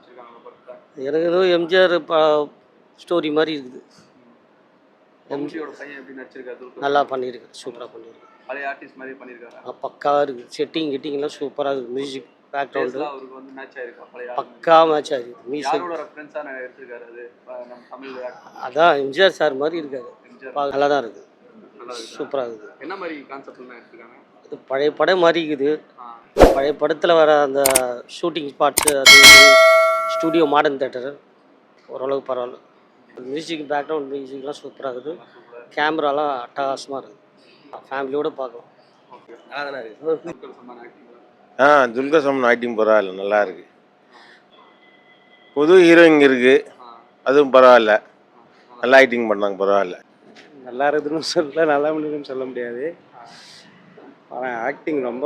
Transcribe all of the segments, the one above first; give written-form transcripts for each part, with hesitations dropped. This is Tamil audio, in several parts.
காமிச்சிருக்காங்க படத்துல. எனக்கு ஏதோ எம்ஜிஆர் ஸ்டோரி மாதிரி இருக்குது. எம்ஜியோட பையன் எப்படி நடிச்சிருக்காரு? நல்லா பண்ணியிருக்காரு, சூப்பராக பண்ணியிருக்காரு. பழைய ஆர்டிஸ்ட் மாதிரி பண்ணியிருக்காரு. பக்காவாக இருக்குது. செட்டிங்லாம் சூப்பராக இருக்குது. மியூசிக் பேக்ரவுண்டு அவருக்கு வந்து மேட்ச் ஆயிருக்கா? பழைய பக்கா மேட்ச் ஆகிருக்கு. மியூசிக் யாரோட ரெஃபரன்ஸாக எடுத்திருக்காரு அது? நம்ம தமிழ் அதான் எம்ஜிஆர் சார் மாதிரி இருக்காரு. நல்லா தான் இருக்குது, சூப்பராக இருக்குது. என்ன மாதிரி கான்செப்ட்லாம் எடுத்துருக்காங்க? அது பழைய படம் மாதிரி இருக்குது. பழைய படத்தில் வர அந்த ஷூட்டிங் ஸ்பாட்ஸு, அது ஸ்டூடியோ மாடர்ன் தேட்டரு ஓரளவுக்கு பரவாயில்ல. மியூசிக் பேக்ரவுண்ட் மியூசிக்லாம் சூப்பராக இருக்குது. கேமராலாம் அட்டகாசமாக இருக்குது. ஃபேமிலியோடு பார்க்கலாம். துல்கர் சல்மான் ஆக்டிங் பரவாயில்ல, நல்லா இருக்குது. புது ஹீரோயின் இருக்குது, அதுவும் பரவாயில்ல, நல்லா ஆக்டிங் பண்ணாங்க, பரவாயில்ல. நல்லா இருக்குதுன்னு சொல்ல, நல்லா முடியுதுன்னு சொல்ல முடியாது. ஆனால் ஆக்டிங் ரொம்ப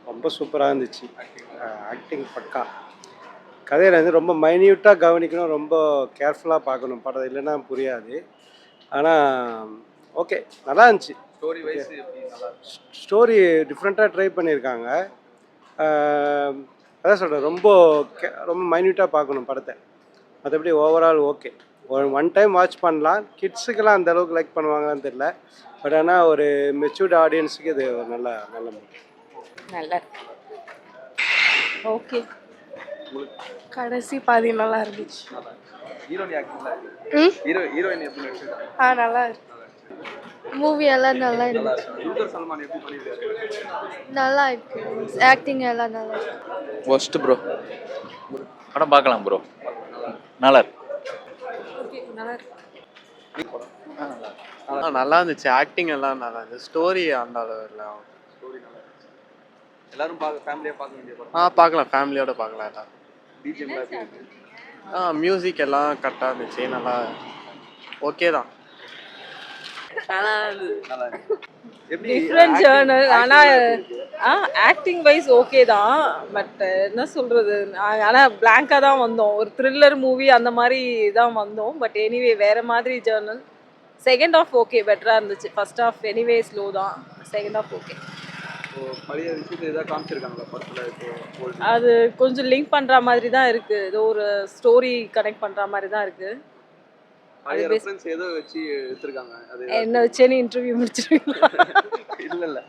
ரொம்ப சூப்பராக இருந்துச்சு. ஆக்டிங் பக்கா. கதையில் வந்து ரொம்ப மைன்யூட்டாக கவனிக்கணும், ரொம்ப கேர்ஃபுல்லாக பார்க்கணும் படம், இல்லைன்னா புரியாது. ஆனால் ஓகே, நல்லா இருந்துச்சு. ஸ்டோரி டிஃப்ரெண்ட்டாக ட்ரை பண்ணியிருக்காங்க. அதான் சொல்கிறேன், ரொம்ப ரொம்ப மைன்யூட்டாக பார்க்கணும் படத்தை. மற்றபடி overall okay. One time watch பண்ணலாம். கிட்ஸுக்கெல்லாம் அந்த அளவுக்கு லைக் பண்ணுவாங்கன்னு தெரியல. பட் ஆனால் ஒரு மெச்சூர்ட் ஆடியன்ஸுக்கு இது ஒரு நல்ல மூவி. நல்லா ஓகே. கடைசி பாதி நல்லா இருந்துச்சு. நல்லா இருக்கு. மூவி எல்லாம் நல்லா இருந்துச்சு. நல்லா இருக்கு. ஆக்டிங் எல்லாம் நல்லா இருக்கு. Worst bro. படம் பார்க்கலாம் ப்ரோ, நல்லா இருக்கு. நல்லா இருந்துச்சு. ஆக்டிங் எல்லாம் நல்லா இருந்துச்சு. ஸ்டோரி அந்த அளவு எல்லாரும் ஃபேமிலியாக பார்க்க வேண்டிய படம். பார்க்கலாம், ஃபேமிலியோட பார்க்கலாம் எல்லாரும். மியூசிக் எல்லாம் கரெக்டாக இருந்துச்சு, நல்லா ஓகே தான். Different Journal. ஆனால் ஆக்டிங் வைஸ் ஓகே தான். பட் என்ன சொல்கிறது, ஆனால் பிளாங்காக தான் வந்தோம். ஒரு த்ரில்லர் மூவி அந்த மாதிரி தான் வந்தோம். பட் எனிவே வேறு மாதிரி ஜேர்னல். செகண்ட் ஆஃப் ஓகே, பெட்டராக இருந்துச்சு. ஃபர்ஸ்ட் ஆஃப் எனிவே ஸ்லோ தான். Second half okay. பழைய விஷயத்தை ஏதாவது காமிச்சிருக்காங்களா படத்தில்? அது கொஞ்சம் லிங்க் பண்ணுற மாதிரி தான் இருக்குது. ஏதோ ஒரு ஸ்டோரி கனெக்ட் பண்ணுற மாதிரி தான் இருக்குது. ஏதோ வச்சு எடுத்துருக்காங்க. என்ன வச்சேன்னு இன்டர்வியூ முடிச்சிருக்கீங்களா? இல்ல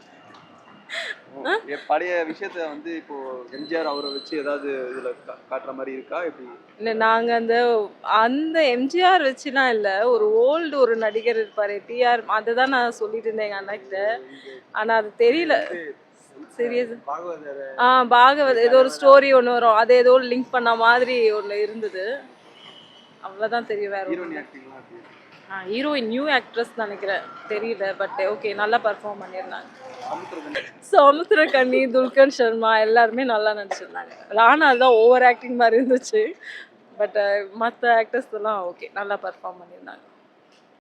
பழைய விஷயத்த வந்து இப்போ எம்ஜிஆர் அவரை வச்சு ஏதாவது இதுல காட்டுற மாதிரி இருக்கா எப்படி? இல்லை, நாங்கள் அந்த எம்ஜிஆர் வச்சுலாம் இல்லை. ஒரு ஓல்டு ஒரு நடிகர் இருப்பார், டிஆர். அதை தான் நான் சொல்லிட்டு இருந்தேன் எங்கள் அண்ணாக்கிட்ட. ஆனால் அது தெரியல. சீரியஸ் பாகவத் ஏதோ ஒரு ஸ்டோரி ஒன்று வரும், அது ஏதோ லிங்க் பண்ண மாதிரி ஒன்று இருந்தது. அவ்வளோதான் தெரியும். வேறு ஹீரோயின் நியூ ஆக்ட்ரஸ் நினைக்கிறேன், தெரியல. பட் ஓகே, நல்லா பர்ஃபார்ம் பண்ணியிருந்தாங்க. சமுத்திரக்கனி, துல்கர் சல்மா எல்லாருமே நல்லா நடிச்சிருந்தாங்க. ராணா தான் ஓவர் ஆக்டிங் மாதிரி இருந்துச்சு. பட் மற்ற ஆக்டர்ஸ் எல்லாம் ஓகே, நல்லா பர்ஃபார்ம் பண்ணியிருந்தாங்க.